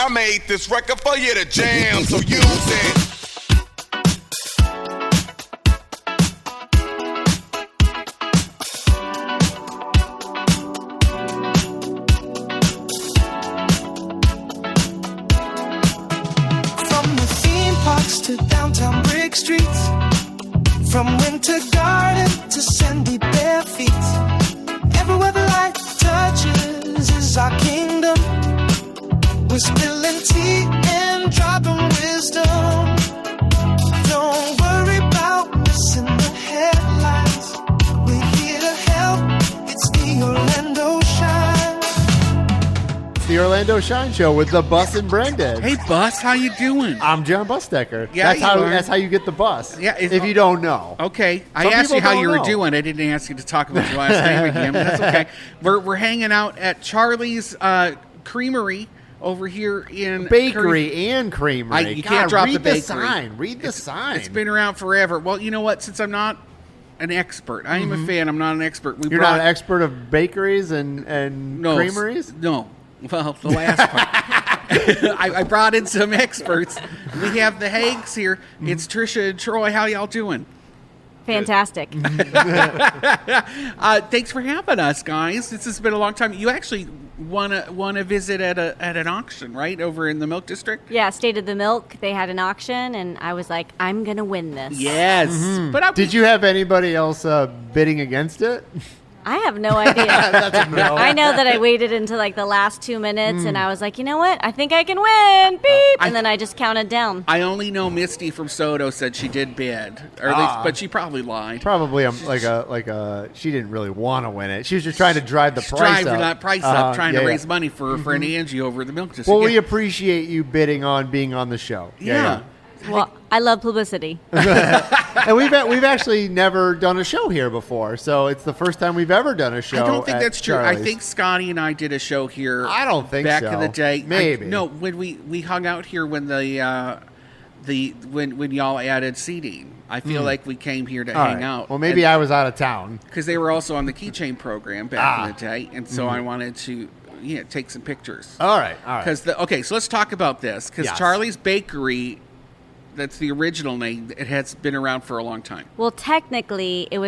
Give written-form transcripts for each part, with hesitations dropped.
I made this record for you to jam, so use it. From the theme parks to downtown brick streets, from winter garden to sandy bare feet, everywhere the light touches is our kingdom. We're spilling tea and dropping wisdom. Don't worry about missing the headlines. We're here to help. It's the Orlando Shine. It's the Orlando Shine Show with the Bus and Brendan. Hey, Bus, how you doing? I'm John Busdecker. Yeah, that's how you get the bus. Yeah, if you don't know. Okay, I Some asked you people how don't you were know. doing. I didn't ask you to talk about your last name again, but that's okay. We're hanging out at Charlie's Creamery over here in Bakery and Creamery. You can't drop the bakery. Sign. Read the sign. It's been around forever. Well, you know what? Since I'm not an expert, I am a fan. I'm not an expert. You're not an expert of bakeries and creameries? No. Well, the last part. I brought in some experts. We have the Hags here. It's Trisha and Troy. How y'all doing? Fantastic. Thanks for having us, guys. This has been a long time. You actually won a visit at an auction, right, over in the Milk District? Yeah, State of the Milk. They had an auction, and I was like, I'm going to win this. Yes. But Did you have anybody else bidding against it? I have no idea. That's a no. I know that I waited until like the last 2 minutes, and I was like, you know what? I think I can win. Beep. And then I just counted down. I only know Misty from Soto said she did bid, or at least, but she probably lied. Probably she didn't really want to win it. She was just trying to drive the price Drive up. that price up, trying to raise money for an Angie over at the Milk District. Well, we appreciate you bidding on being on the show. Yeah. Well, I love publicity. And we've actually never done a show here before, so it's the first time we've ever done a show. I don't think at that's true. Charlie's. I think Scotty and I did a show here. I don't think back so. in the day. Maybe. No, when we hung out here when when y'all added seating. I feel like we came here to hang out. Well, maybe I was out of town because they were also on the keychain program back in the day, and so I wanted to take some pictures. All right. Because so let's talk about this because Yes. Charlie's Bakery. That's the original name. It has been around for a long time. Well, technically, it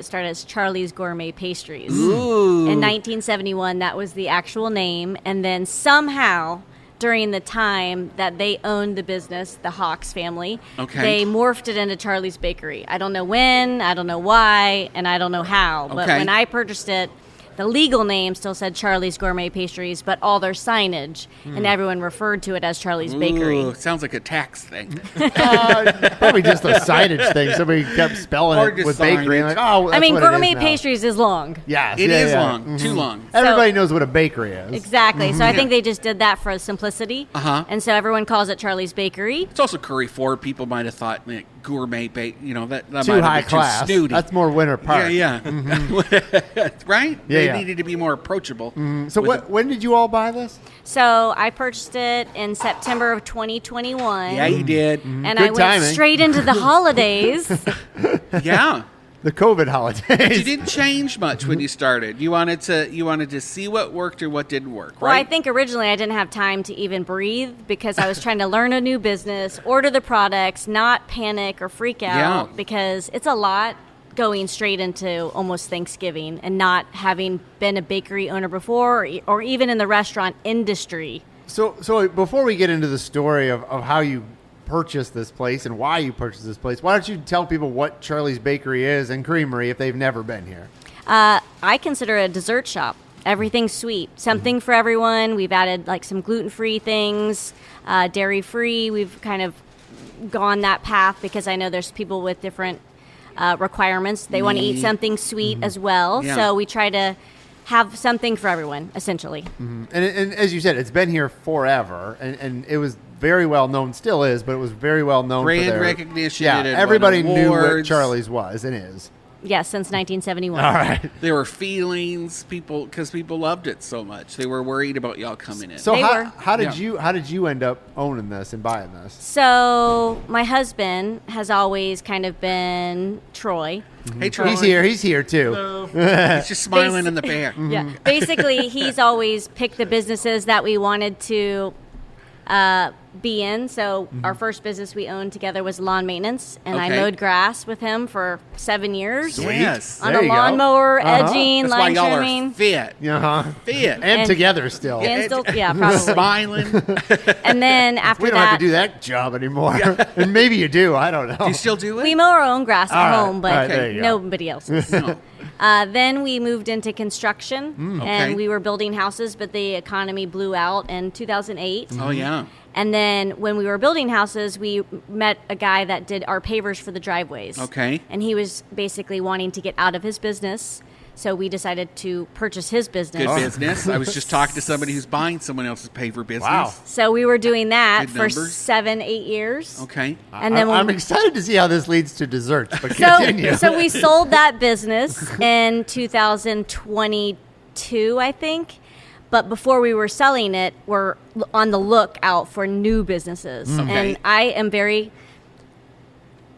started as Charlie's Gourmet Pastries. Ooh. In 1971, that was the actual name. And then somehow, during the time that they owned the business, the Hawks family, they morphed it into Charlie's Bakery. I don't know when, I don't know why, and I don't know how. But when I purchased it, the legal name still said Charlie's Gourmet Pastries, but all their signage, and everyone referred to it as Charlie's Bakery. Ooh, sounds like a tax thing. Probably just a signage thing. Somebody kept spelling Or it just with bakery. And signage. that's I mean, what it is gourmet now. pastries is long. Yes, It is yeah. long, too long. Everybody knows what a bakery is. Exactly. So I think they just did that for simplicity. Uh-huh. And so everyone calls it Charlie's Bakery. It's also curry forward. People might have thought gourmet bake. That might Too have high been class. Too snooty. That's more Winter Park. Yeah. Right? Yeah, They yeah. needed to be more approachable. So when did you all buy this? So I purchased it in September of 2021. Yeah, you did. And Good I went timing. straight into the holidays. Yeah. The COVID holidays. But you didn't change much when you started. You wanted to see what worked or what didn't work, right? Well, I think originally I didn't have time to even breathe because I was trying to learn a new business, order the products, not panic or freak out Yeah. because it's a lot going straight into almost Thanksgiving and not having been a bakery owner before or even in the restaurant industry. So before we get into the story of how you purchased this place and why you purchased this place, why don't you tell people what Charlie's Bakery is and Creamery if they've never been here? I consider it a dessert shop. Everything's sweet. Something for everyone. We've added like some gluten-free things, dairy-free. We've kind of gone that path because I know there's people with different requirements. They want to eat something sweet as well. Yeah. So we try to have something for everyone, essentially. And as you said, it's been here forever, and it was very well known, still is, but it was very well known Brand for their recognition. Yeah, it had everybody won knew what awards. Charlie's was and is. Yes, since 1971. All right. There were feelings, because people loved it so much. They were worried about y'all coming in. So They were. how did you end up owning this and buying this? So my husband has always kind of been Troy. Hey, Troy. He's here too. Hello. He's just smiling in the back. Yeah. Basically, he's always picked the businesses that we wanted to BN. So our first business we owned together was lawn maintenance, and I Okay. mowed grass with him for 7 years. Yes. On There a you go. lawnmower, edging, That's why line y'all trimming. are fit. Uh-huh. Fit. And together still. And still, yeah, probably. Smiling. Do And then after We don't that, have to do that job anymore. And maybe you do. I don't know. you still do it? we mow our own grass at All right. home, but All right, there you go. nobody else's. No. Then we moved into construction, okay. and we were building houses, but the economy blew out in 2008. Oh, yeah. And then when we were building houses, we met a guy that did our pavers for the driveways. Okay. And he was basically wanting to get out of his business, so we decided to purchase his business. Good business. I was just talking to somebody who's buying someone else's paver business. Wow. So we were doing that Good for numbers. 7-8 years. Okay. And then when I'm excited to see how this leads to desserts, but So, continue. so we sold that business in 2022, I think. But before we were selling it, we're on the lookout for new businesses. Okay. And I am very,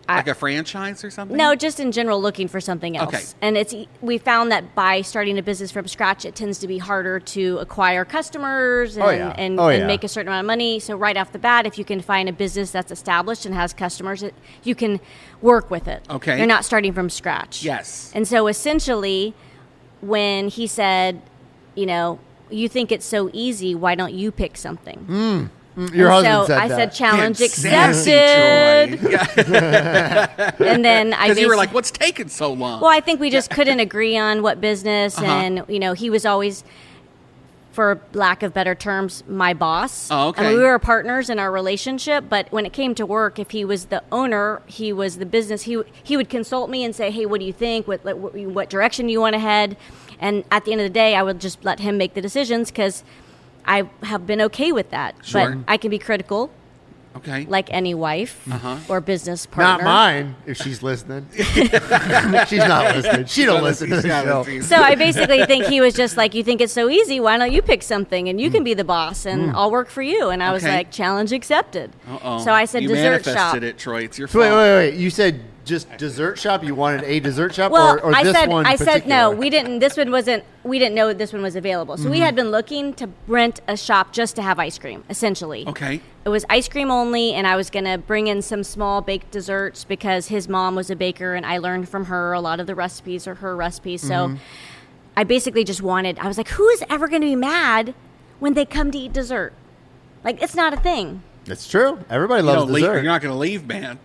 Like a franchise or something? no, just in general looking for something else. Okay. And we found that by starting a business from scratch, it tends to be harder to acquire customers and, Oh, yeah. and, Oh, and yeah. make a certain amount of money. So right off the bat, if you can find a business that's established and has customers, you can work with it. Okay. You're not starting from scratch. Yes. And so essentially, when he said, you know, you think it's so easy, why don't you pick something? Your And husband so said I that. said, challenge Damn sassy, accepted. Troy. Yeah. And then I Because you were basi- like, what's taking so long? well, I think we just couldn't agree on what business. Uh-huh. And, you know, he was always, for lack of better terms, my boss. Oh, okay. I mean, we were partners in our relationship, but when it came to work, if he was the owner, he was the business. He would consult me and say, hey, what do you think? What direction do you want to head? And at the end of the day, I would just let him make the decisions because I have been okay with that. Sure. But I can be critical, Okay. like any wife Uh-huh. or business partner. Not mine, if she's listening. She's not listening. She don't listen to the show. So I basically think he was just like, you think it's so easy, why don't you pick something and you can be the boss and I'll work for you. And I was Okay. like, challenge accepted. Uh-oh. So I said you dessert manifested shop. it, Troy. It's your So fault. wait. You said just dessert shop? You wanted a dessert shop? Well, or I this said one I said no, particular? we didn't. This one wasn't. We didn't know this one was available. So we had been looking to rent a shop just to have ice cream, essentially. Okay. It was ice cream only, and I was going to bring in some small baked desserts because his mom was a baker, and I learned from her a lot of the recipes or her recipes. So I basically just wanted. I was like, who is ever going to be mad when they come to eat dessert? Like, it's not a thing. It's true. Everybody You loves don't leave, dessert. you're not going to leave, man.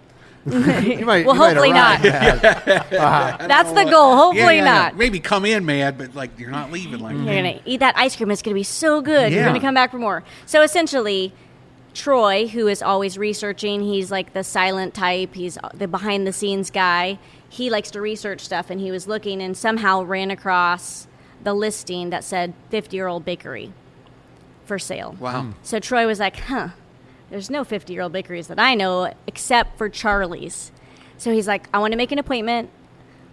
You might, Well, you might hopefully arrive not. mad. That's the goal. Hopefully not. Maybe come in mad, but like you're not leaving like You're going to eat that ice cream. It's going to be so good. You're Yeah. going to come back for more. So essentially, Troy, who is always researching, he's like the silent type. He's the behind the scenes guy. He likes to research stuff, and he was looking and somehow ran across the listing that said 50-year-old bakery for sale. Wow. So Troy was like, there's no 50-year-old bakeries that I know except for Charlie's. So he's like, I want to make an appointment.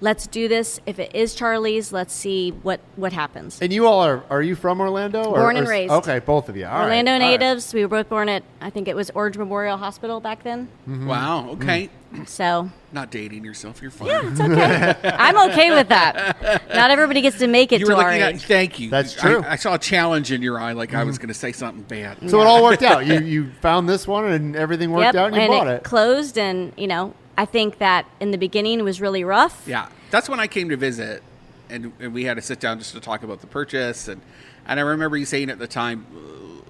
Let's do this. If it is Charlie's, let's see what happens. And you all are you from Orlando? Born and raised. Okay, both of you. All right, Orlando all right. natives. We were both born at, I think it was Orange Memorial Hospital back then. Wow. Okay. So, Not dating yourself. You're fine. yeah, it's okay. I'm okay with that. Not everybody gets to make it You were to our looking at. age. Thank you. That's true. I saw a challenge in your eye, like I was going to say something bad. So it all worked out. You found this one, and everything worked Yep, out, and you bought it. closed, and, you know, I think that in the beginning it was really rough. Yeah, that's when I came to visit, and we had to sit down just to talk about the purchase. And I remember you saying at the time,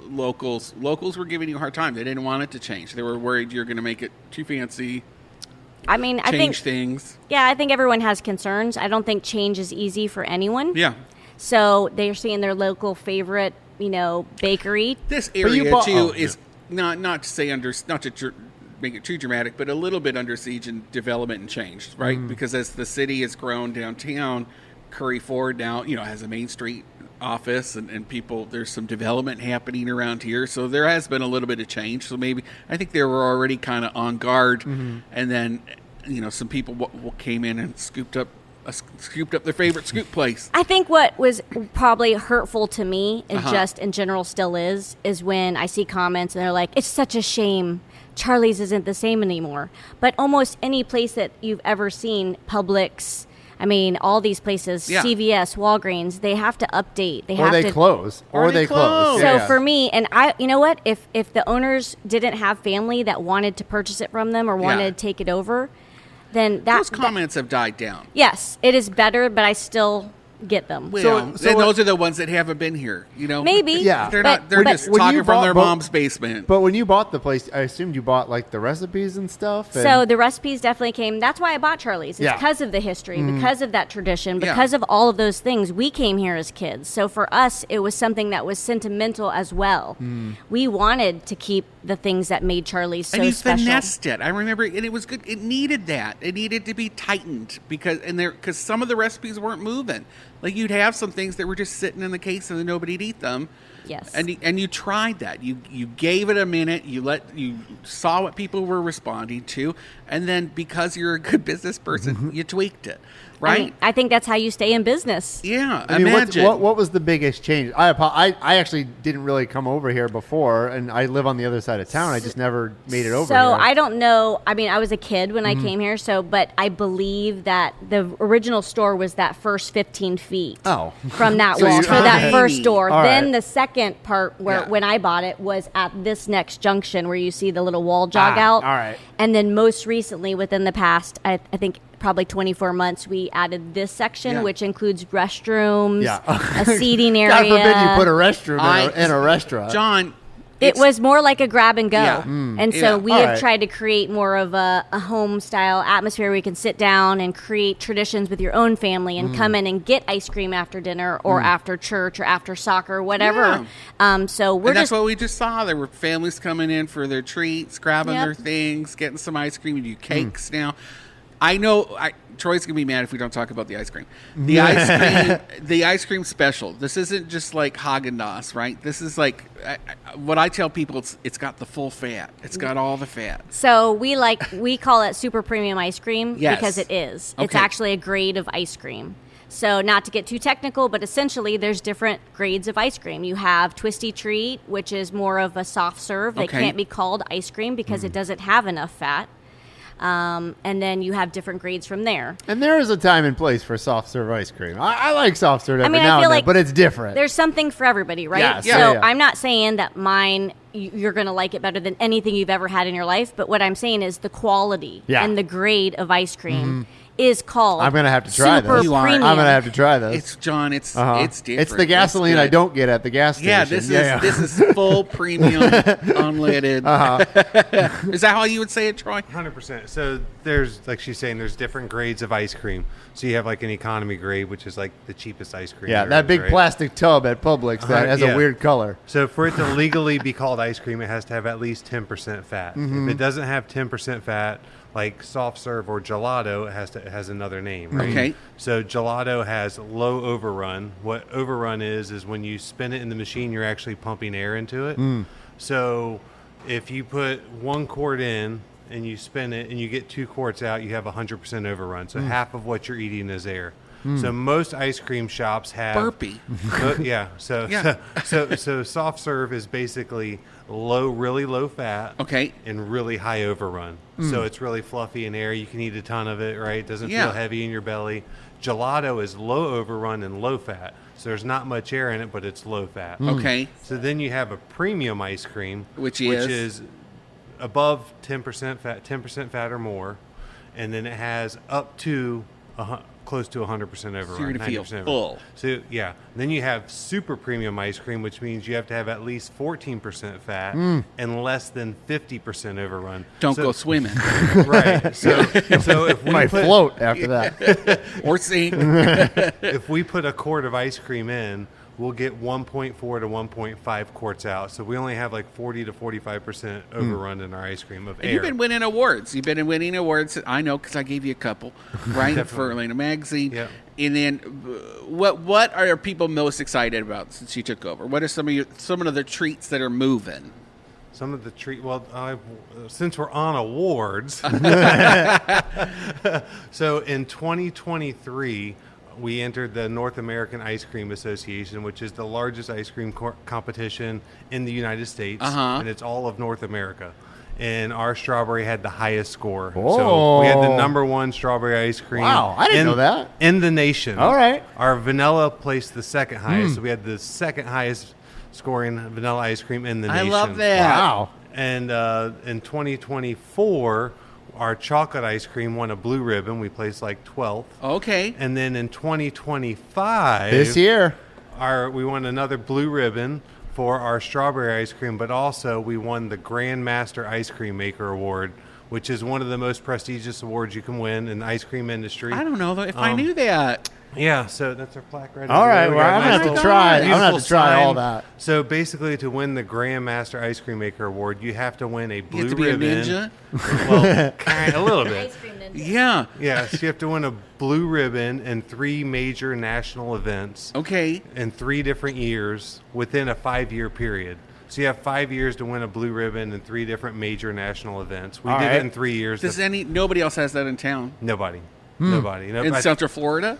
locals were giving you a hard time. They didn't want it to change. They were worried you're going to make it too fancy, I mean, I change think, things. yeah, I think everyone has concerns. I don't think change is easy for anyone. Yeah, So they're seeing their local favorite, you know, bakery. this you area bought- too oh, is not to say make it too dramatic, but a little bit under siege in development and change, right? Because as the city has grown downtown, Curry Ford now, has a Main Street office and people, there's some development happening around here. So there has been a little bit of change. So maybe, I think they were already kind of on guard. And then, some people came in and scooped up their favorite scoop place. I think what was probably hurtful to me, and Uh-huh. just in general still is when I see comments and they're like, it's such a shame Charlie's isn't the same anymore. But almost any place that you've ever seen, Publix, I mean, all these places, Yeah. CVS, Walgreens, they have to update. They Or have they to close. Or they close. So Yeah. for me, and you know what? If the owners didn't have family that wanted to purchase it from them or wanted to take it over, then Those comments have died down. yes, it is better. But I still get them. Well, So and what- those are the ones that haven't been here. Maybe. Yeah. They're But- not. They're but- just When talking you from bought- their but- mom's basement. But when you bought the place, I assumed you bought like the recipes and stuff. And So the recipes definitely came. That's why I bought Charlie's. It's Yeah. because of the history, because of that tradition, Yeah. because of all of those things. We came here as kids. So for us, it was something that was sentimental as well. We wanted to keep the things that made Charlie's so and you special. finessed it. I remember, and it was good. It needed that. It needed to be tightened because some of the recipes weren't moving. Like you'd have some things that were just sitting in the case and then nobody'd eat them. Yes. And you tried that. You gave it a minute. You saw what people were responding to, and then because you're a good business person, you tweaked it. Right? I think that's how you stay in business. Yeah. I mean, imagine. what was the biggest change? I actually didn't really come over here before, and I live on the other side of town. I just never made it over So here. I don't know. I mean, I was a kid when I came here, but I believe that the original store was that first 15 feet. Oh. From that So wall, you- for that first Tiny. door. All Then right. the second part, where Yeah. when I bought it, was at this next junction where you see the little wall jog out. all right. And then most recently, within the past, I think probably 24 months, we added this section, Yeah. which includes restrooms, Yeah. a seating area. God forbid you put a restroom in a restaurant. John. It it's- was more like a grab and go. Yeah. And so Yeah. we All have right. tried to create more of a home style atmosphere where you can sit down and create traditions with your own family and come in and get ice cream after dinner or after church or after soccer, whatever. So we're And that's just what we just saw. There were families coming in for their treats, grabbing Yep. their things, getting some ice cream. We do cakes now. I know Troy's gonna be mad if we don't talk about the ice cream. The ice cream special. This isn't just like Haagen-Dazs, right? This is like what I tell people. It's got the full fat. It's got all the fat. So we call it super premium ice cream Yes. because it is. It's Okay. actually a grade of ice cream. So not to get too technical, but essentially there's different grades of ice cream. You have Twisty Treat, which is more of a soft serve. They Okay. can't be called ice cream because it doesn't have enough fat. And then you have different grades from there. And there is a time and place for soft serve ice cream. I like soft serve every mean, I now feel and then, like but it's different. There's something for everybody, right? Yes. So Yeah, yeah. I'm not saying that mine, you're going to like it better than anything you've ever had in your life. But what I'm saying is the quality Yeah. and the grade of ice cream is called I'm gonna have to try super this. You are. premium. I'm gonna have to try this. It's John. It's Uh-huh. it's different. It's the gasoline I good. don't get at the gas station. Yeah, this is full premium unleaded. Is that how you would say it, Troy? 100%. So there's, like she's saying, there's different grades of ice cream. So you have like an economy grade, which is like the cheapest ice cream. Yeah, there that is, big right? plastic tub at Publix that has Yeah. a weird color. So for it to legally be called ice cream, it has to have at least 10% fat. If it doesn't have 10% fat, like soft serve or gelato, it has another name, right? Okay. So gelato has low overrun. What overrun is when you spin it in the machine, you're actually pumping air into it. So if you put 1 quart in and you spin it and you get 2 quarts out, you have 100% overrun. So half of what you're eating is air. So most ice cream shops have Burpee. yeah. So Yeah. so soft serve is basically really low fat. Okay. And really high overrun. So it's really fluffy and air. You can eat a ton of it, right? It doesn't Yeah. feel heavy in your belly. Gelato is low overrun and low fat. So there's not much air in it, but it's low fat. Okay. So then you have a premium ice cream, Which is? is above 10% fat or more, and then it has up to close to 100% overrun. So you're gonna feel 90% overrun. full. So yeah, then you have super premium ice cream, which means you have to have at least 14% fat and less than 50% overrun. Don't So- go swimming Right. So if we Might put, float after that. or sing. if we put a quart of ice cream in, we'll get 1.4 to 1.5 quarts out. So we only have like 40 to 45% overrun in our ice cream of And air. you've been winning awards. You've been winning awards. I know because I gave you a couple, right, for Elena Magazine. Yep. And then, what are people most excited about since you took over? What are some of the treats that are moving? Some of the since we're on awards, so in 2023, we entered the North American Ice Cream Association, which is the largest ice cream competition in the United States, and it's all of North America. and our strawberry had the highest score. So Oh. we had the #1 strawberry ice cream. Wow, I didn't know that. In the nation. All right. Our vanilla placed the second highest. So we had the second highest scoring vanilla ice cream in the I nation. love that. Wow. And in 2024, our chocolate ice cream won a blue ribbon. We placed like 12th. Okay. And then in 2025, This year. we won another blue ribbon for our strawberry ice cream, but also we won the Grandmaster Ice Cream Maker Award, which is one of the most prestigious awards you can win in the ice cream industry. I don't know though if I knew that. Yeah, so that's our plaque right All over right, there. We well, got a I'm gonna nice have to little try. I'm gonna have to beautiful try all sign. that. So basically, to win the Grandmaster Ice Cream Maker Award, you have to win a blue You have to be a ribbon. ninja. Well, a little bit. Ice cream ninja. Yeah. Yes, you have to win a blue ribbon in 3 major national events Okay. in 3 different years within a 5-year period. So you have 5 years to win a blue ribbon in 3 different major national events. We All did right. it in 3 years. Nobody else has that in town? Nobody. Nobody. No, In Central Florida?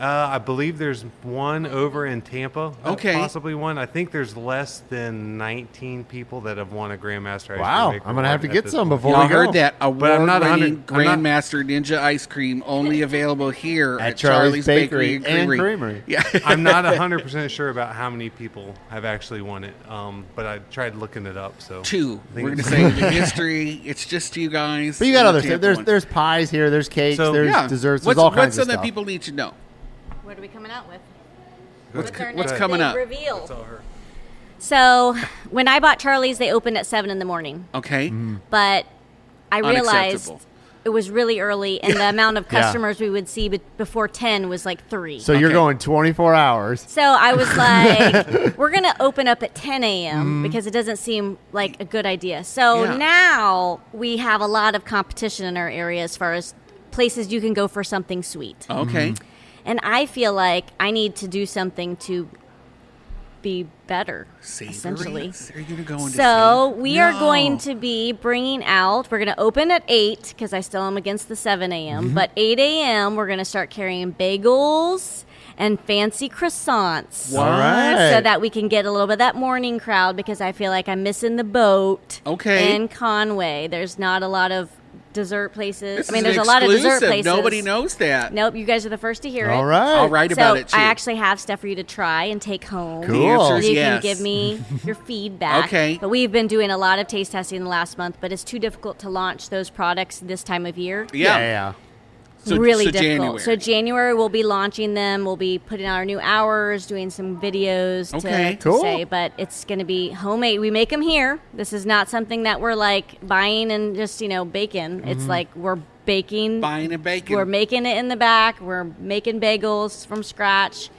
I believe there's one over in Tampa. Okay. Possibly one. I think there's less than 19 people that have won a Grandmaster Ice Wow, Cream Maker I'm gonna have Award to at get this some point. before Y'all we go. heard that But I'm not award-winning 100 I'm not- Grandmaster Ninja ice cream only available here At at Charlie's Charlie's Bakery and and Creamery. Creamery. Yeah. I'm not 100% sure about how many people have actually won it, but I tried looking it up. So 2. I think We're going to it's- say the history. It's just you guys. But you got and other the stuff. Tampa one. There's pies here. There's cakes. So- there's Yeah. desserts. What's, There's all what's kinds of something stuff. that people need to know? What are we coming out with? What's our what's next coming big up? reveal? It's all her. So when I bought Charlie's, they opened at 7 in the morning. Okay. But I realized Unacceptable. it was really early, and the amount of Yeah. customers we would see before 10 was like 3. So you're Okay. going 24 hours. So I was like, we're going to open up at 10 a.m. because it doesn't seem like a good idea. So Yeah. now we have a lot of competition in our area as far as places you can go for something sweet. Okay. And I feel like I need to do something to be better, Savory? essentially. Are you going to go into So savory? we are No. going to be bringing out, we're going to open at 8 because I still am against the 7 a.m. But 8 a.m. we're going to start carrying bagels and fancy croissants. What? All right. So that we can get a little bit of that morning crowd because I feel like I'm missing the boat Okay. in Conway. There's not a lot of dessert places. This I mean, is there's an a lot of dessert exclusive. places. Nobody knows that. Nope, you guys are the first to hear it. All right. I'll write So about it too. I actually have stuff for you to try and take home. Cool. The answer is You yes. can give me your feedback. Okay. But we've been doing a lot of taste testing in the last month, but it's too difficult to launch those products this time of year. Yeah. Yeah. So, Really so difficult. January. So January we'll be launching them. We'll be putting out our new hours, doing some videos Okay. to Cool. say, but it's going to be homemade. We make them here. This is not something that we're like buying and just, baking. It's like we're baking. Buying and baking. We're making it in the back. We're making bagels from scratch.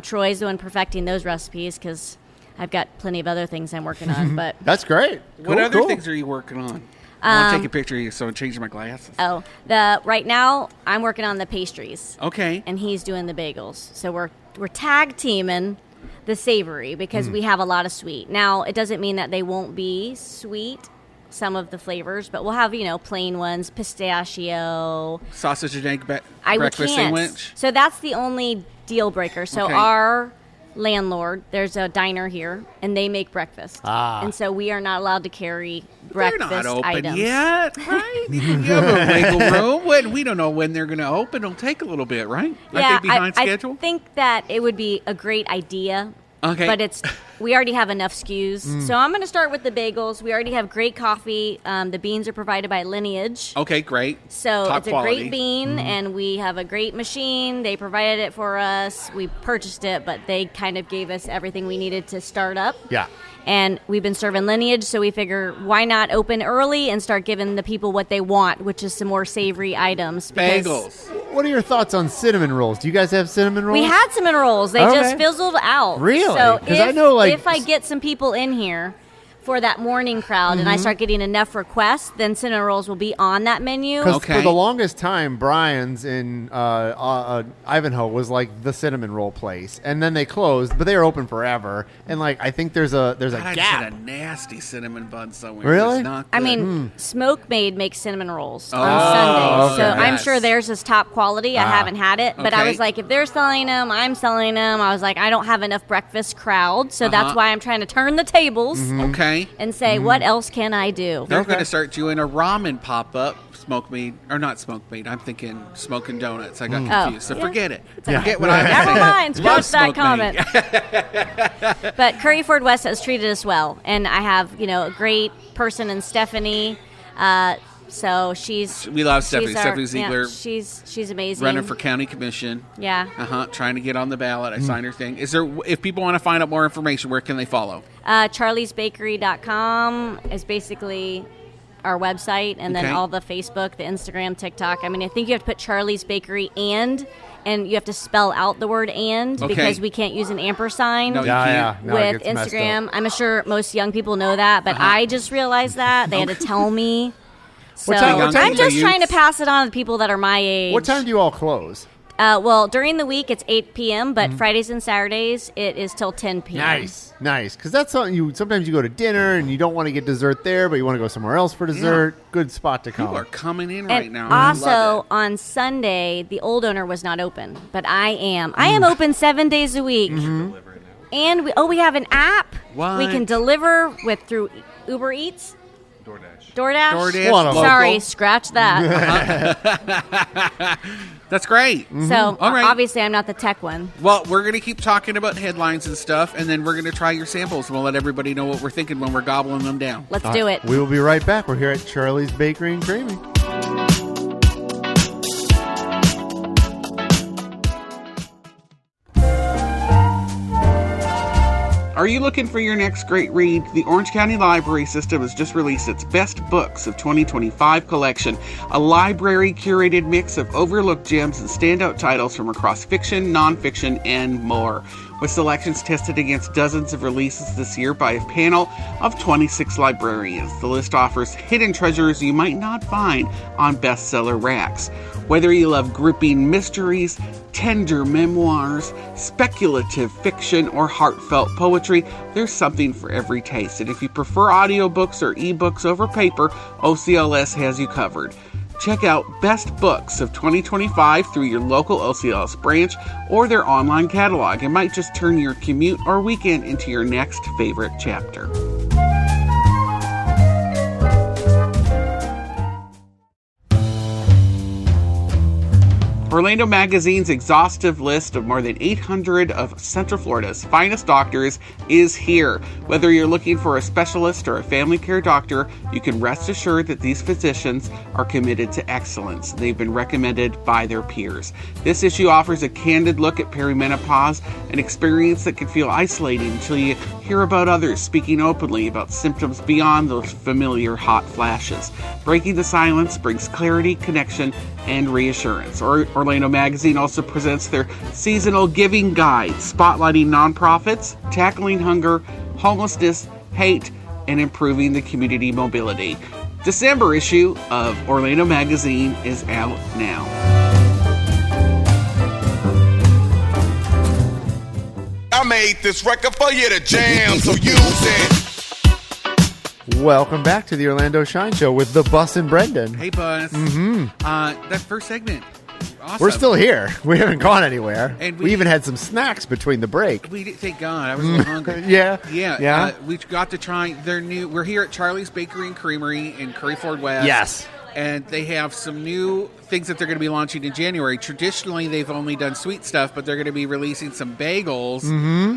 Troy's the one perfecting those recipes because I've got plenty of other things I'm working on. But That's great. What Cool, other cool. things are you working on? I want to take a picture of you, so I'm changing my glasses. right now I'm working on the pastries. Okay. And he's doing the bagels. So we're tag teaming the savory because we have a lot of sweet. Now it doesn't mean that they won't be sweet, some of the flavors, but we'll have plain ones, pistachio. Sausage and egg We breakfast can't. sandwich. So that's the only deal breaker. So Okay. our landlord, there's a diner here, and they make breakfast. Ah. And so we are not allowed to carry They're breakfast not open items. yet, right? You have a wiggle room. We don't know when they're going to open. It'll take a little bit, right? Yeah, Aren't they behind schedule? I think that it would be a great idea. Okay. But we already have enough SKUs. So I'm going to start with the bagels. We already have great coffee. The beans are provided by Lineage. Okay, great. So Top it's a quality. great bean, and we have a great machine. They provided it for us. We purchased it, but they kind of gave us everything we needed to start up. Yeah. And we've been serving Lineage, so we figure why not open early and start giving the people what they want, which is some more savory items. because Bagels. What are your thoughts on cinnamon rolls? Do you guys have cinnamon rolls? We had cinnamon rolls. They Okay. just fizzled out. Really? So 'Cause I know, if I get some people in here for that morning crowd and I start getting enough requests, then cinnamon rolls will be on that menu. Because Okay. for the longest time, Brian's in Ivanhoe was like the cinnamon roll place, and then they closed, but they were open forever. And like I think there's a God, I just had gap. a nasty cinnamon bun somewhere. Really? It's not I good. mean, Smoke Maid makes cinnamon rolls on Oh, Sundays, so okay. I'm Yes. sure theirs is top quality. I haven't had it, but I Okay. was like, if they're selling them, I'm selling them. I was like, I don't have enough breakfast crowd, so that's Uh-huh. why I'm trying to turn the tables. Okay. and say, what else can I do? They're going to start doing a ramen pop-up, smoke meat, or not smoke meat. I'm thinking smoking donuts. I got confused. So forget it. Forget what I was saying. Never mind. Love Scratch that smoke comment. But Curry Ford West has treated us well. And I have, a great person in Stephanie. So we love Stephanie. Stephanie Ziegler. Yeah, she's amazing. Running for county commission. Yeah. Trying to get on the ballot. I signed her thing. If people want to find out more information, where can they follow? CharliesBakery.com is basically our website, and then all the Facebook, the Instagram, TikTok. I mean, I think you have to put Charlie's Bakery and you have to spell out the word "and" because we can't use an ampersand no, with Instagram. I'm sure most young people know that, but I just realized that. They had to tell me. So I'm just trying to pass it on to people that are my age. What time do you all close? Well, during the week it's 8 p.m., but Fridays and Saturdays it is till 10 p.m. Nice. Because that's something sometimes you go to dinner and you don't want to get dessert there, but you want to go somewhere else for dessert. Yeah. Good spot to come. People are coming in right now. Also, on Sunday, the old owner was not open, but I am. I am open 7 days a week. And we have an app. What? We can deliver through Uber Eats. DoorDash? Sorry, scratch that. That's great. So, obviously, I'm not the tech one. Well, we're going to keep talking about headlines and stuff, and then we're going to try your samples, and we'll let everybody know what we're thinking when we're gobbling them down. Let's do it. We will be right back. We're here at Charlie's Bakery and Creamery. Are you looking for your next great read? The Orange County Library System has just released its Best Books of 2025 collection, a library-curated mix of overlooked gems and standout titles from across fiction, nonfiction, and more. With selections tested against dozens of releases this year by a panel of 26 librarians, the list offers hidden treasures you might not find on bestseller racks. Whether you love gripping mysteries, tender memoirs, speculative fiction, or heartfelt poetry, there's something for every taste. And if you prefer audiobooks or ebooks over paper, OCLS has you covered. Check out Best Books of 2025 through your local OCLS branch or their online catalog. It might just turn your commute or weekend into your next favorite chapter. Orlando Magazine's exhaustive list of more than 800 of Central Florida's finest doctors is here. Whether you're looking for a specialist or a family care doctor, you can rest assured that these physicians are committed to excellence. They've been recommended by their peers. This issue offers a candid look at perimenopause, an experience that can feel isolating until you hear about others speaking openly about symptoms beyond those familiar hot flashes. Breaking the silence brings clarity, connection, and reassurance. Orlando Magazine also presents their seasonal giving guide, spotlighting nonprofits, tackling hunger, homelessness, hate, and improving the community mobility. December issue of Orlando Magazine is out now. I made this record for you to jam, so use it. Welcome back to the Orlando Shine Show with the Bus and Brendan. Hey, Bus. That first segment, awesome. We're still here. We haven't gone anywhere. And we even had some snacks between the break. We did, thank God. I was a little hungry. Yeah. We got to try their new. We're here at Charlie's Bakery and Creamery in Curry Ford West. Yes. And they have some new things that they're going to be launching in January. Traditionally, they've only done sweet stuff, but they're going to be releasing some bagels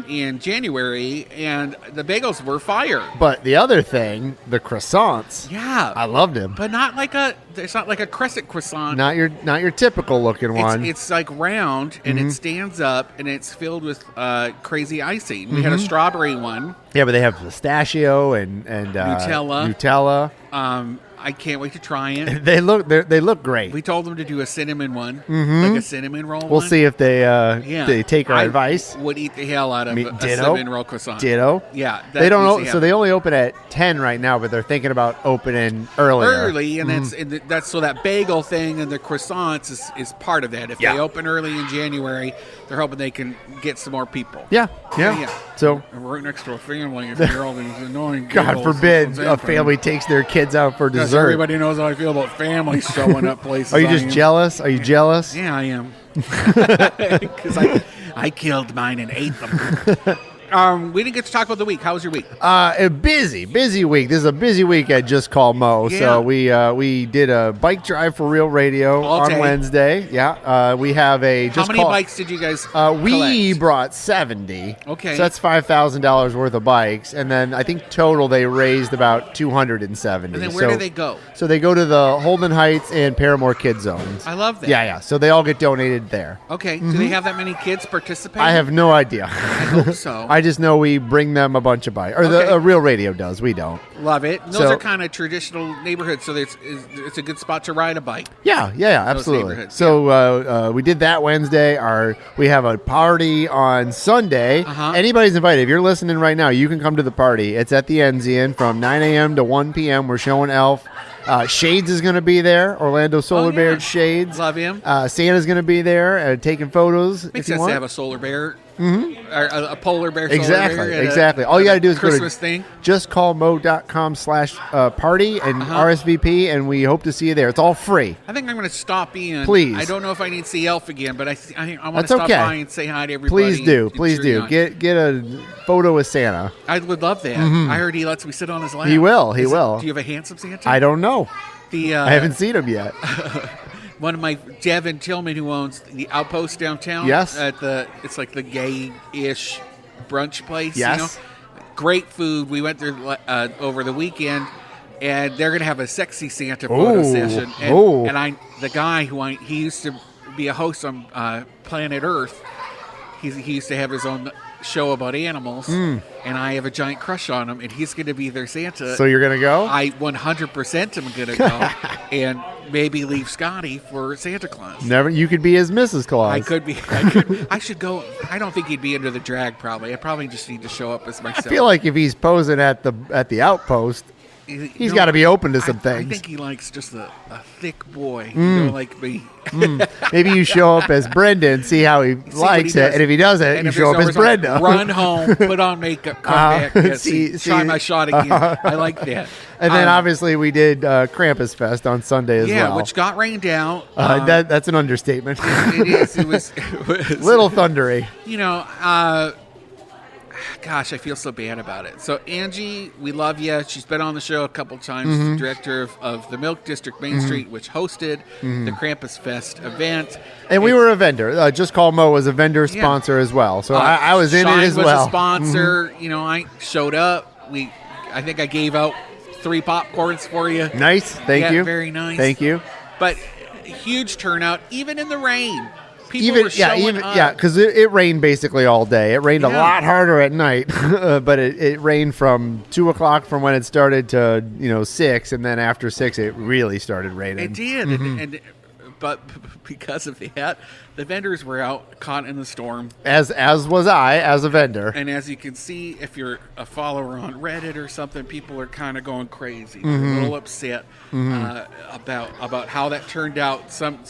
in January, and the bagels were fire. But the other thing, the croissants. Yeah. I loved them. But it's not like a crescent croissant. Not your typical looking one. It's like round, and it stands up, and it's filled with crazy icing. We had a strawberry one. Yeah, but they have pistachio and Nutella. I can't wait to try it. They look great. We told them to do a cinnamon one, like a cinnamon roll. We'll see if they take our advice. Would eat the hell out of a cinnamon roll croissant. Ditto. Yeah, they don't. So they only open at 10 right now, but they're thinking about opening earlier. Early, and that's so that bagel thing and the croissants is part of that. If they open early in January, they're hoping they can get some more people. Yeah. So and we're right next to a family. If you're all these annoying, God forbid a family takes their kids out for dessert. Everybody knows how I feel about families showing up places. Are you just jealous? Are you jealous? Yeah, I am. Because I killed mine and ate them. We didn't get to talk about the week. How was your week? A busy week. This is a busy week at Just Call Mo. Yeah. So we did a bike drive for Real Radio All on day. Wednesday. Yeah. We have a How Just many Call. bikes did you guys We collect? brought 70. Okay. So that's $5,000 worth of bikes, and then I think total they raised about 270. And then where do they go? So they go to the Holden Heights and Paramore Kid Zones. I love that. Yeah. So they all get donated there. Okay. Do they have that many kids participate? I have no idea. I hope so. I just know we bring them a bunch of bikes, or Okay. the Real Radio does. We don't. Love it. And those So- are kind of traditional neighborhoods, so it's a good spot to ride a bike. Yeah, absolutely. neighborhoods, So we did that Wednesday. We have a party on Sunday. Uh-huh. Anybody's invited. If you're listening right now, you can come to the party. It's at the Enzian from 9 a.m. to 1 p.m. We're showing Elf. Shades is going to be there. Orlando Solar Bear Shades. Love him. Santa's going to be there taking photos. Makes if you sense want. to have a solar bear, or a polar bear. Solar Exactly, bear at exactly. All you got to do is Christmas go to thing. justcallmo.com/party and RSVP, and we hope to see you there. It's all free. I think I'm going to stop in. Please. I don't know if I need to see Elf again, but I want to That's stop okay. by and say hi to everybody. Please do. and Please cheer you do. on. Get a photo with Santa. I would love that. I heard he lets me sit on his lap. He will. He Is it- will. Do you have a handsome Santa? I don't know. The I haven't seen him yet. one of my Devin Tillman, who owns the Outpost downtown. Yes. It's like the gay-ish brunch place. Yes. You know? Great food. We went there over the weekend, and they're gonna have a sexy Santa photo Ooh. session. Ooh. And the guy he used to be a host on Planet Earth. He used to have his own show about animals, and I have a giant crush on him, and he's going to be their Santa. So you're gonna go? I 100% am going to go, and maybe leave Scotty for Santa Claus. Never. You could be his Mrs. Claus. I could be. I should go. I don't think he'd be into the drag. Probably. I probably just need to show up as myself. I feel like if he's posing at the Outpost, he's got to be open to some I things. think he likes just a thick boy, like me. Maybe you show up as Brenda and see how he what likes he it, does. and if he doesn't, And you if show up there's as no result, Brenda. Run home, put on makeup, come back, try my shot again. I like that. And then obviously we did Krampus Fest on Sunday as well. which got rained out. That's an understatement. It is. It was Little thundery. You know, gosh, I feel so bad about it. So Angie, we love you. She's been on the show a couple times. The director of the Milk District Main Street, which hosted the Krampus Fest event. And we were a vendor. Just Call Mo was a vendor sponsor as well. So I was in Shine it as was well. a sponsor. You know, I showed up. I think I gave out 3 popcorns for you. Nice. Thank you. Very nice. Thank you. But huge turnout, even in the rain. People were showing up. Yeah, because it rained basically all day. It rained a Yeah. lot harder at night, but it rained from 2:00 from when it started to 6, and then after 6 it really started raining. It did, and but because of that, the vendors were out caught in the storm. As was I as a vendor. And as you can see, if you're a follower on Reddit or something, people are kind of going crazy. They're a little upset about how that turned out. Some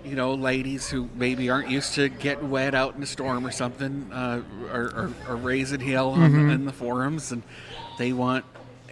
ladies who maybe aren't used to getting wet out in a storm or something are raising hell in the forums, and they want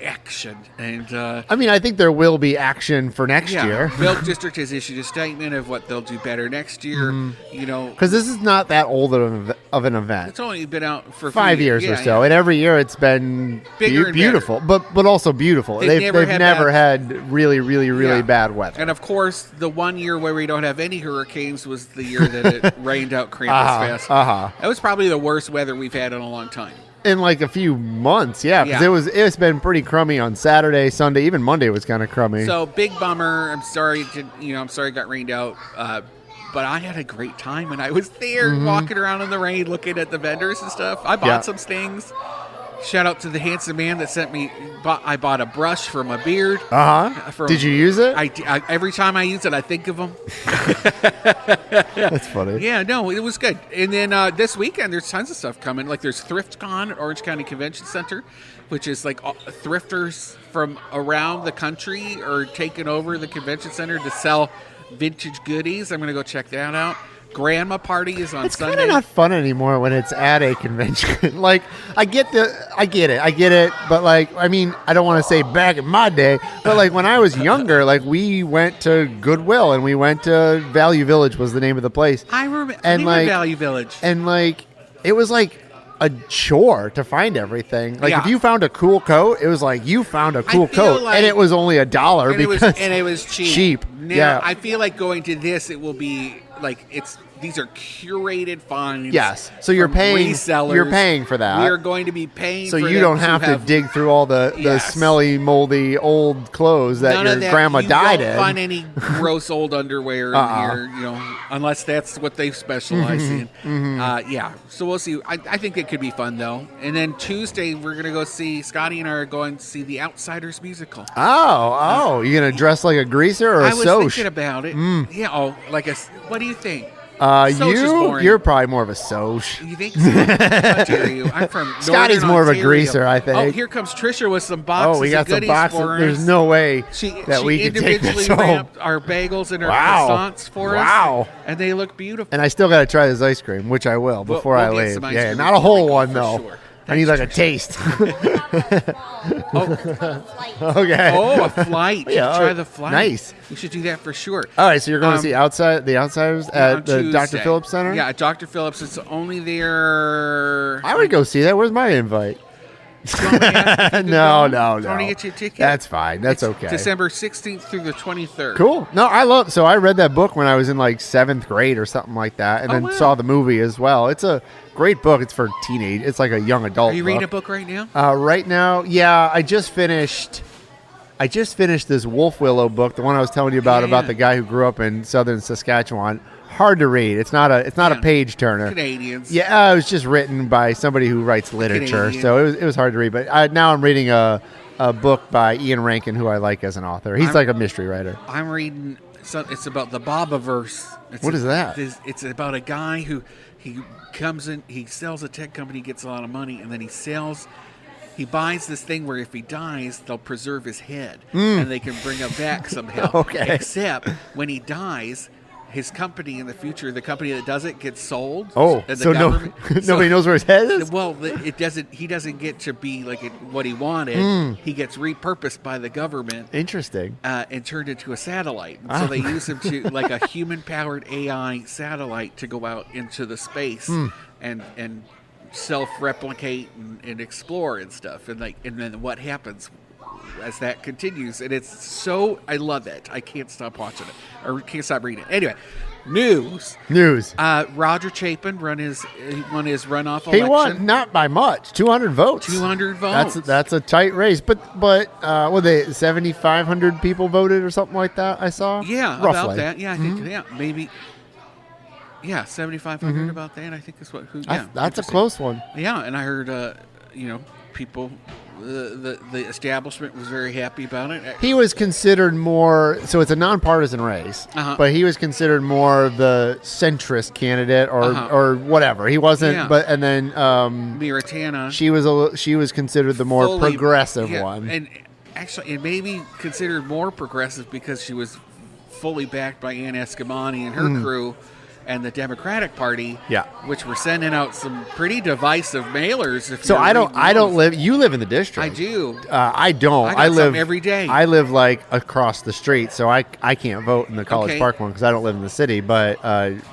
action. And I mean, I think there will be action for next year. Milk District has issued a statement of what they'll do better next year. Because this is not that old of an event. It's only been out for a 5 few years or Yeah, so, yeah. and every year it's been Bigger and beautiful, but also beautiful. They've never had had really, really, really Yeah. bad weather. And of course, the one year where we don't have any hurricanes was the year that it rained out Krampus Fest. That was probably the worst weather we've had in a long time. In like a few months, yeah, because Yeah. it's been pretty crummy on Saturday, Sunday, even Monday was kind of crummy. So big bummer. I'm sorry it got rained out. But I had a great time, and I was there walking around in the rain, looking at the vendors and stuff. I bought some things. Shout out to the handsome man that sent me. I bought a brush for my beard. Did you use it? I every time I use it, I think of him. That's funny. Yeah, no, it was good. And then this weekend, there's tons of stuff coming. Like there's ThriftCon at Orange County Convention Center, which is like thrifters from around the country are taking over the convention center to sell vintage goodies. I'm going to go check that out. Grandma party is on It's Sunday. kind of not fun anymore when it's at a convention. Like, I get it. But like, I mean, I don't want to say back in my day, but like when I was younger, like we went to Goodwill and we went to Value Village was the name of the place. I remember And, like, Value Village. And like, it was like a chore to find everything. Like if you found a cool coat, it was like you found a cool coat, and it was only $1 because it was cheap. Now, Yeah, I feel like going to this, it will be like these are curated finds. Yes, so you're from paying. resellers. You're paying for that. We are going to be paying. So for you them don't have to dig through all the Yes. smelly, moldy, old clothes that None your of that. grandma you died don't in. find any gross old underwear in here, unless that's what they specialize in. So we'll see. I think it could be fun though. And then Tuesday we're gonna go see. Scotty and I are going to see the Outsiders musical. Oh, you gonna dress like a greaser or a I was Soch? thinking about it. Yeah. Oh, like a. What do you think? Soch is boring. You're probably more of a Soch. You think so? How dare you? I'm from Scotty's Northern more of a Ontario. greaser, I think. Oh, here comes Trisha with some boxes. Oh, we got of some goodies boxes. for us. There's no way She we could take individually this home. wrapped our bagels and our Wow. croissants for us. Wow. And they look beautiful. And I still got to try this ice cream, which I will before we'll I get leave. some ice Yeah, cream not a before we whole go, one for though. sure. I need like a taste. Okay. Oh, a flight. Yeah, Try the flight. nice. You should do that for sure. All right, so you're going to see the Outsiders on at the Dr. Tuesday. Phillips Center? Yeah, at Dr. Phillips. It's only there. I would go see that. Where's my invite? You want me to ask if you could No, go? no, I want no. to get you a ticket. That's fine. That's It's okay. December 16th through the 23rd. Cool. No, I read that book when I was in like 7th grade or something like that, and Oh, then wow. saw the movie as well. It's a great book. It's for teenage. It's like a young adult. Are you reading a book right now? Right now, yeah, I just finished this Wolf Willow book, the one I was telling you about Yeah. the guy who grew up in southern Saskatchewan. Hard to read. It's not a Yeah. page turner. Canadians. Yeah, it was just written by somebody who writes literature, Canadian. so it was hard to read. But now I'm reading a book by Ian Rankin, who I like as an author. He's like a mystery writer. I'm reading. It's about the Bobaverse. What is that? It's about a guy who he comes in. He sells a tech company, gets a lot of money, and then he buys this thing where if he dies, they'll preserve his head and they can bring him back somehow. Okay. Except when he dies, his company in the future, the company that does it, gets sold. Oh, and the so government- nobody knows where his head is? Well, it doesn't. He doesn't get to be like what he wanted. He gets repurposed by the government Interesting. and turned into a satellite. And so they use him to like a human-powered AI satellite to go out into the space and self-replicate and explore and stuff. And then what happens as that continues? And it's so I love it. I can't stop watching it or can't stop reading it. Anyway, news. Roger Chapin won his runoff election. He won not by much, 200 votes. 200 votes. That's a tight race, but what they 7,500 people voted or something like that. I saw. Yeah, roughly. about that. Yeah, I think maybe. Yeah, 7,500 about that. I think is what. That's a interesting. close one. Yeah, and I heard people. The establishment was very happy about it. He was considered more, so it's a nonpartisan race, but he was considered more the centrist candidate or whatever. He wasn't, Yeah. but and then Miritana. she was considered the more fully- progressive yeah, one. and actually, it may be considered more progressive because she was fully backed by Ann Eskamani and her crew. And the Democratic Party, which were sending out some pretty divisive mailers. So I don't live. You live in the district. I do. I don't. I got live something every day. I live like across the street, so I can't vote in the College Okay. Park one because I don't live in the city. But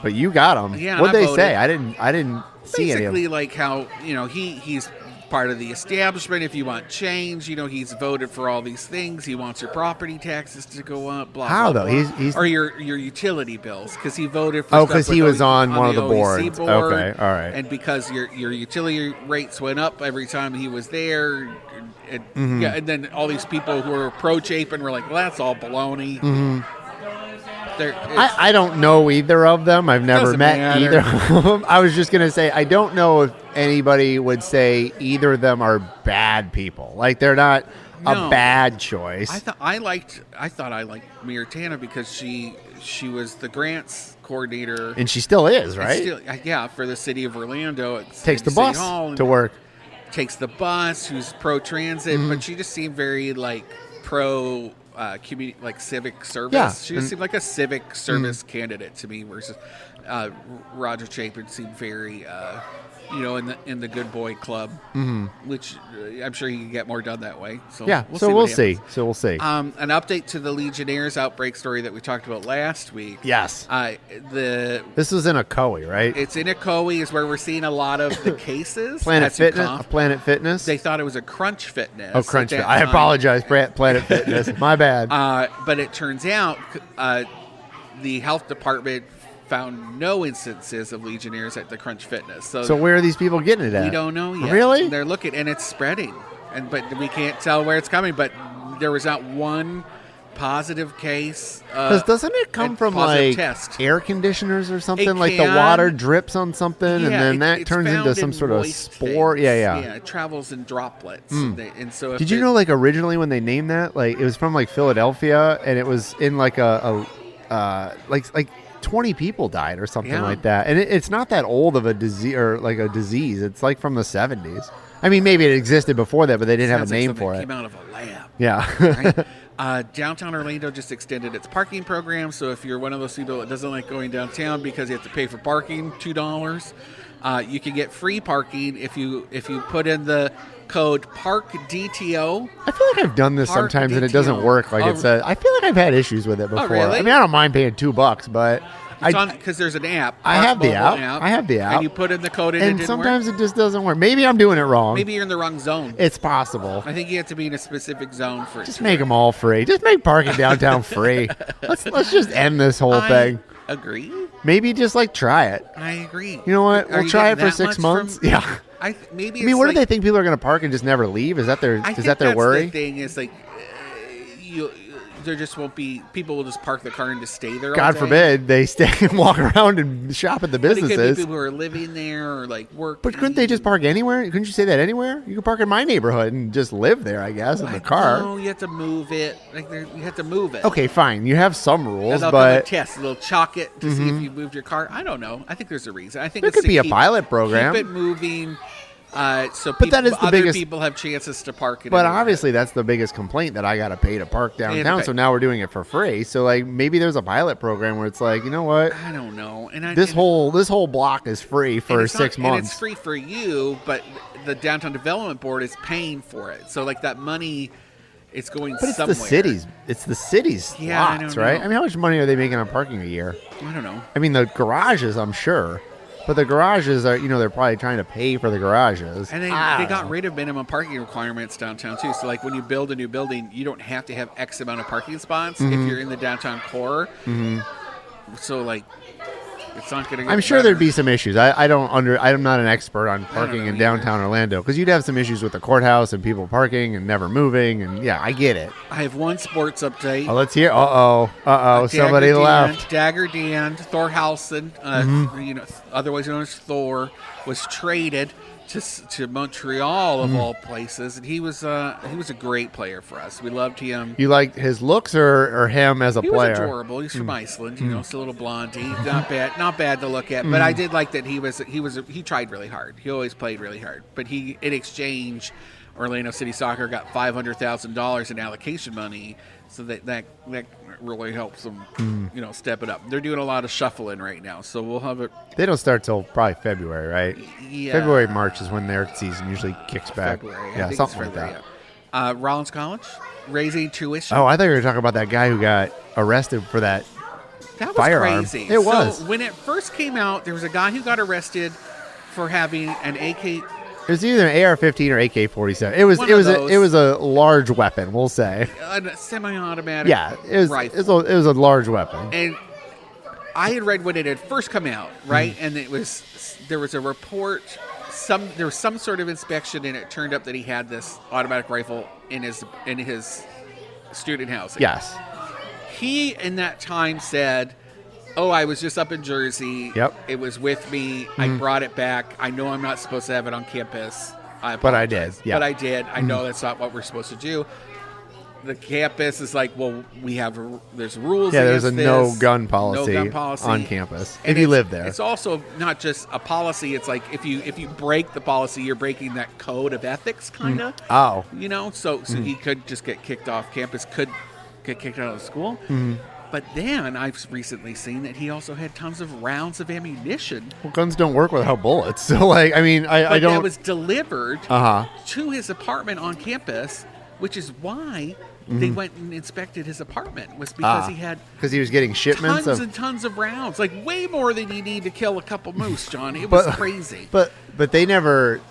you got them. Yeah, What'd I they voted. say? I didn't see any of Basically, them. like how he's part of the establishment. If you want change, he's voted for all these things. He wants your property taxes to go up. Blah. How, blah, though? blah. He's or your utility bills because he voted for. Oh, stuff because with he was on one of the OEC boards. board, Okay, all right. And because your utility rates went up every time he was there. And, Mm-hmm. yeah, and then all these people who were pro Chapin were like, "Well, that's all baloney." I don't know either of them. I've never Doesn't met matter. either of them. I was just going to say, I don't know if anybody would say either of them are bad people. Like, they're not No. a bad choice. I thought I liked Miritana because she was the grants coordinator. And she still is, right? Still, yeah, for the city of Orlando. Takes the City bus Hall and to work. Takes the bus. Who's pro transit, but she just seemed very like pro community, like civic service. Yeah, She just seemed like a civic service candidate to me. Versus Roger Chapin seemed very in the good boy club, which I'm sure you can get more done that way. So Yeah, we'll so see we'll what see. happens. So we'll see. An update to the Legionnaires outbreak story that we talked about last week. Yes. This was in Ocoee, right? It's in Ocoee is where we're seeing a lot of the cases. Planet Fitness. They thought it was a Crunch Fitness. Oh, Crunch Fitness. I apologize, Planet Fitness. My bad. But it turns out the health department found no instances of Legionnaires at the Crunch Fitness. So where are these people getting it at? We don't know yet. Really? They're looking, and it's spreading, but we can't tell where it's coming. But there was not one positive case. Because doesn't it come from like air conditioners or something? Like the water drips on something, and then that turns into some sort of spore. Things. Yeah, it travels in droplets. And so, did you know, like originally when they named that, like it was from like Philadelphia, and it was in like like 20 people died or something like that, and it's not that old of a disease or like a disease. It's like from the 70s. I mean, maybe it existed before that, but they didn't have a name for it. Came out of a lab. Yeah. Right? Downtown Orlando just extended its parking program, so if you're one of those people that doesn't like going downtown because you have to pay for parking $2, you can get free parking if you put in the code PARKDTO. I feel like I've done this sometimes and it doesn't work like it says. I feel like I've had issues with it before. Really? I mean, I don't mind paying $2, but because there's an app. I have the app. And you put in the code and it didn't sometimes work? it just doesn't work. Maybe I'm doing it wrong. Maybe you're in the wrong zone. It's possible. I think you have to be in a specific zone for it. Just make them all free. Just make parking downtown free. Let's just end this whole thing. Agree. Maybe just like try it. I agree. You know what? We'll try it for 6 months. Yeah. I mean, what do they think people are going to park and just never leave? Is that their worry? The thing is like there just won't be people will just park the car and just stay there. God forbid they stay and walk around and shop at the businesses. But it could be people who are living there or like work. But couldn't they just park anywhere? Couldn't you say that anywhere? You could park in my neighborhood and just live there, I guess, in the car. No, you have to move it. You have to move it. Okay, fine. You have some rules, and but test. They'll chalk it to see if you moved your car. I don't know. I think there's a reason. I think there could be a pilot program. Keep it moving. So people have chances to park it. But obviously, that's the biggest complaint that I got to pay to park downtown. So now we're doing it for free. So like maybe there's a pilot program where it's like, you know what? I don't know. This whole block is free for 6 months. And it's free for you, but the Downtown Development Board is paying for it. So like that money, it's going somewhere. But it's the city's lots, right? I mean, how much money are they making on parking a year? I don't know. I mean, the garages, I'm sure. But the garages are, they're probably trying to pay for the garages. And they got rid of minimum parking requirements downtown, too. So, like, when you build a new building, you don't have to have X amount of parking spots if you're in the downtown core. So, like, it's not going to get I'm sure better. there'd be some issues. I'm not an expert on parking in downtown Orlando because you'd have some issues with the courthouse and people parking and never moving. And, yeah, I get it. I have one sports update. Oh, let's hear. Somebody left. Dagger Dan Thorhausen, otherwise known as Thor, was traded to Montreal of all places, and he was a great player for us. We loved him. You liked his looks or him as a player? He was adorable. He's from Iceland, still a little blondie, not bad to look at. But I did like that he tried really hard. He always played really hard. But in exchange, Orlando City Soccer got $500,000 in allocation money, so that really helps them, step it up. They're doing a lot of shuffling right now, so we'll have it. They don't start till probably February, right? Yeah, February, March is when their season usually kicks back. February. Yeah, something like that. Yeah. Rollins College raising tuition. Oh, I thought you were talking about that guy who got arrested for that. That was firearm. Crazy. It was. So when it first came out, there was a guy who got arrested for having an AK. It was either an AR-15 or AK-47. It was a large weapon, we'll say. A semi-automatic. Yeah, it was a large weapon. And I had read when it had first come out, right? And there was a report. There was some sort of inspection, and it turned up that he had this automatic rifle in his student housing. Yes. He in that time said, "Oh, I was just up in Jersey. Yep. It was with me. I brought it back. I know I'm not supposed to have it on campus. But I did. Yeah. But I did. I know that's not what we're supposed to do." The campus is like, well, there's rules. Yeah, there's a this, no gun policy on campus and if you live there. It's also not just a policy. It's like if you break the policy, you're breaking that code of ethics, kind of. Oh. So he could just get kicked off campus. Could get kicked out of the school. But then I've recently seen that he also had tons of rounds of ammunition. Well, guns don't work without bullets. So, like, I mean, I don't. That was delivered to his apartment on campus, which is why they went and inspected his apartment. Was because he had he was getting shipments tons of and tons of rounds, like way more than you need to kill a couple moose, John. It was crazy. But they never.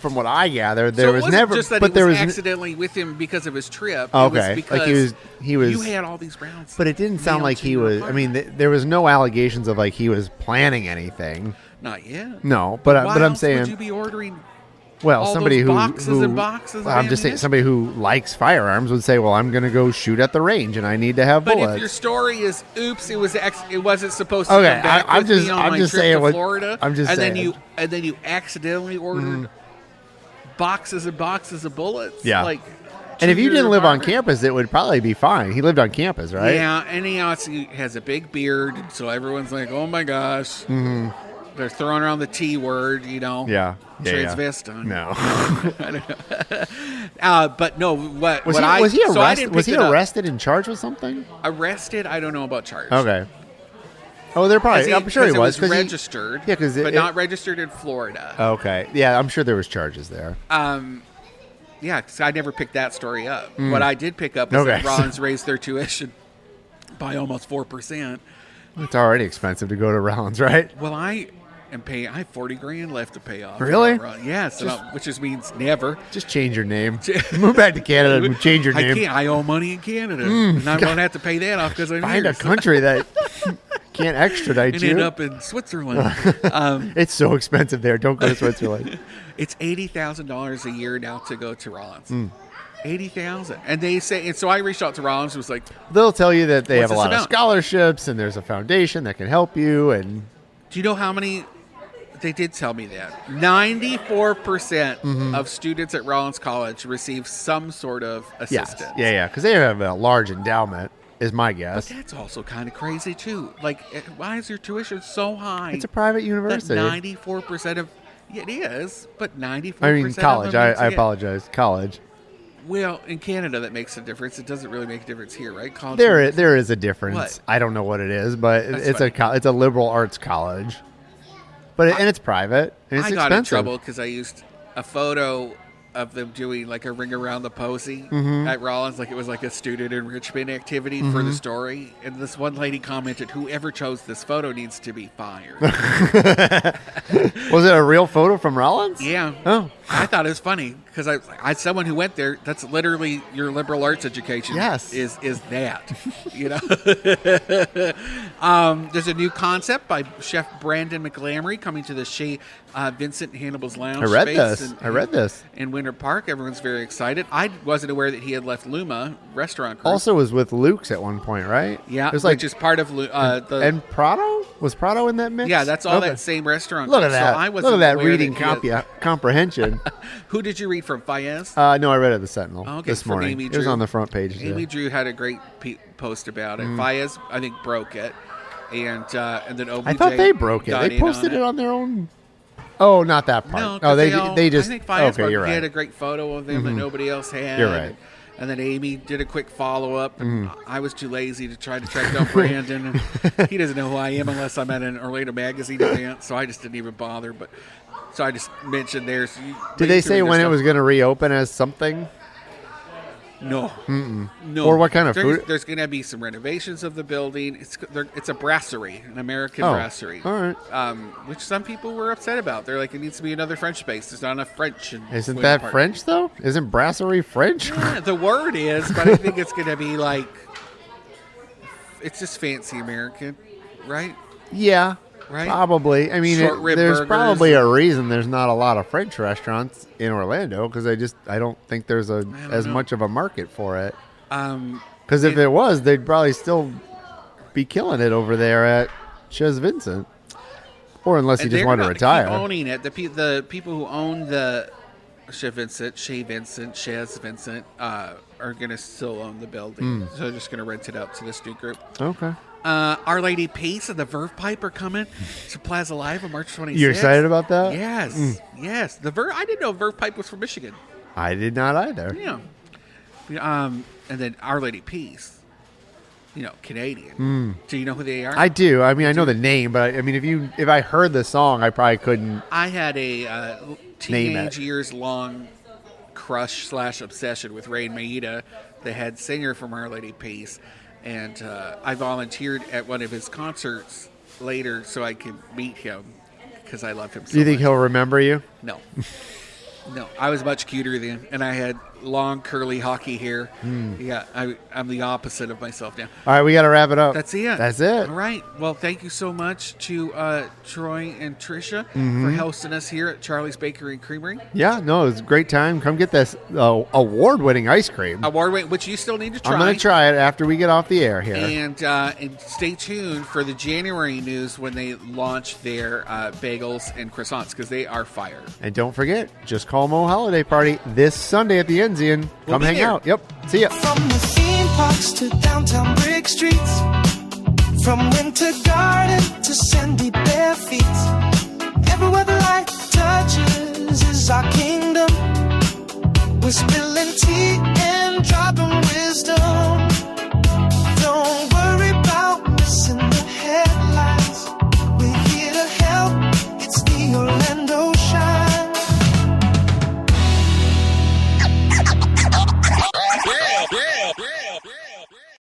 From what I gathered, there so was it wasn't never. just that but he there was was accidentally with him because of his trip. Okay, It was because like he was. You had all these rounds. But it didn't sound mailed like to he your was. I apartment. mean, there was no allegations of like he was planning anything. Not yet. No, but Why I'm else saying. would you be ordering? Well, all somebody those who boxes and boxes of I'm just saying, ammunition? somebody who likes firearms would say, "Well, I'm going to go shoot at the range, and I need to have But bullets." if your story is, "Oops, it wasn't supposed to Okay, come back I'm with just- me on I'm my just trip saying to what- Florida," I'm just and saying. then you accidentally ordered boxes and boxes of bullets. Yeah. Like, and if to you your didn't live on apartment. campus, it would probably be fine. He lived on campus, right? Yeah, and he also has a big beard, so everyone's like, "Oh my gosh." Mm-hmm. They're throwing around the T word, Yeah. transvestite. No. But no, what Was what he, was he so I arrested? didn't Was pick he it up. arrested and charged with something? Arrested? I don't know about charge. Okay. Oh, they're probably. I'm sure he was. It was 'cause he- registered. Yeah, 'cause but not registered in Florida. Okay. Yeah, I'm sure there was charges there. Yeah, because I never picked that story up. What I did pick up is Okay. that Rollins raised their tuition by almost 4%. It's already expensive to go to Rollins, right? Well, I have 40 grand left to pay off. Really? Yes, which just means never. Just change your name. Move back to Canada and change your name. I can't. I owe money in Canada, and I'm going to have to pay that off because I'm Find here. a country that can't extradite and you. end up in Switzerland. It's so expensive there. Don't go to Switzerland. It's $80,000 a year now to go to Rollins. $80,000, and they say. And so I reached out to Rollins. Was like, They'll tell you that they What's have a this lot of about? scholarships and there's a foundation that can help you. And do you know how many? They did tell me that 94% of students at Rollins College receive some sort of yes, assistance. yeah, because they have a large endowment, is my guess. That's also kind of crazy too. Like, why is your tuition so high? It's a private that university. 94% of it is, but 94%. I mean, college. Of them I means it. apologize. College. Well, in Canada, that makes a difference. It doesn't really make a difference here, right? College. There is a difference. What? I don't know what it is, but That's it's a liberal arts college. But and it's private. And it's I got in expensive. trouble because I used a photo of them doing like a ring around the posy at Rollins, like it was like a student enrichment activity for the story. And this one lady commented, "Whoever chose this photo needs to be fired." Was it a real photo from Rollins? Yeah. Oh. I thought it was funny because I someone who went there. That's literally your liberal arts education. Yes. is that, you know? There's a new concept by Chef Brandon McGlamory coming to the Shea Vincent Hannibal's Lounge. I read space this. in Winter Park. Everyone's very excited. I wasn't aware that he had left Luma restaurant group. Also was with Luke's at one point, right? yeah, It was like which is part of the. and Prado? Was Prado in that mix? Yeah, that's all Okay. that same restaurant. Look at group. that. So I Look wasn't at that aware reading he had- comprehension. Who did you read from? Fayez? No, I read it at the Sentinel Okay, this from morning. Amy It was Drew. on the front page. Amy yeah. Drew had a great post about it. Fayez, I think, broke it, and then OBJ. I thought they broke it. got They in posted it on their own. Oh, not that part. No, oh, they all, just. I think Fayez okay, you're he had right. a great photo of them that nobody else had. You're right. And then Amy did a quick follow up, and I was too lazy to try to track down Brandon. And he doesn't know who I am unless I'm at an Orlando Magazine event, so I just didn't even bother. But so I just mentioned theirs. Did they say when it was going to reopen as something? No. No. Or what kind of food? There's going to be some renovations of the building. It's a brasserie, an American brasserie. All right. Which some people were upset about. They're like, it needs to be another French space. There's not enough French in Isn't Winter that Park. French though? Isn't brasserie French? Yeah, the word is, but I think it's going to be like, it's just fancy American, right? Yeah. Right? Probably. I mean, Short rib there's burgers. probably a reason there's not a lot of French restaurants in Orlando because I don't think there's as know. much of a market for it. Um, Because if it was, they'd probably still be killing it over there at Chez Vincent, or unless he and just they're wanted to gonna retire. keep owning it. The people who own the Chez Vincent are going to still own the building. So they're just going to rent it out to this new group. Okay. Our Lady Peace and the Verve Pipe are coming to Plaza Live on March 26th. You excited about that? Yes. Yes. I didn't know Verve Pipe was from Michigan. I did not either. Yeah. And then Our Lady Peace. Canadian. Do you know who they are? I do. I mean, I know the name, but I mean, if I heard the song, I probably couldn't. I had a teenage years long crush / obsession with Ray Maida, the head singer from Our Lady Peace, and I volunteered at one of his concerts later so I could meet him because I love him so Do you think much. he'll remember you? No. No, I was much cuter then, and I had long, curly hockey hair. Yeah, I'm the opposite of myself now. All right, we got to wrap it up. That's it. That's it. All right. Well, thank you so much to Troy and Tricia for hosting us here at Charlie's Bakery and Creamery. Yeah, no, it was a great time. Come get this award-winning ice cream. Award-winning, which you still need to try. I'm going to try it after we get off the air here. And stay tuned for the January news when they launch their bagels and croissants, because they are fire. And don't forget, Just Call Mo Holiday Party this Sunday at the Enzian. We'll Come be hang there. out. Yep. See ya. From the theme parks to downtown brick streets, from winter garden to sandy bare feet, everywhere the light touches is our kingdom. We're spilling tea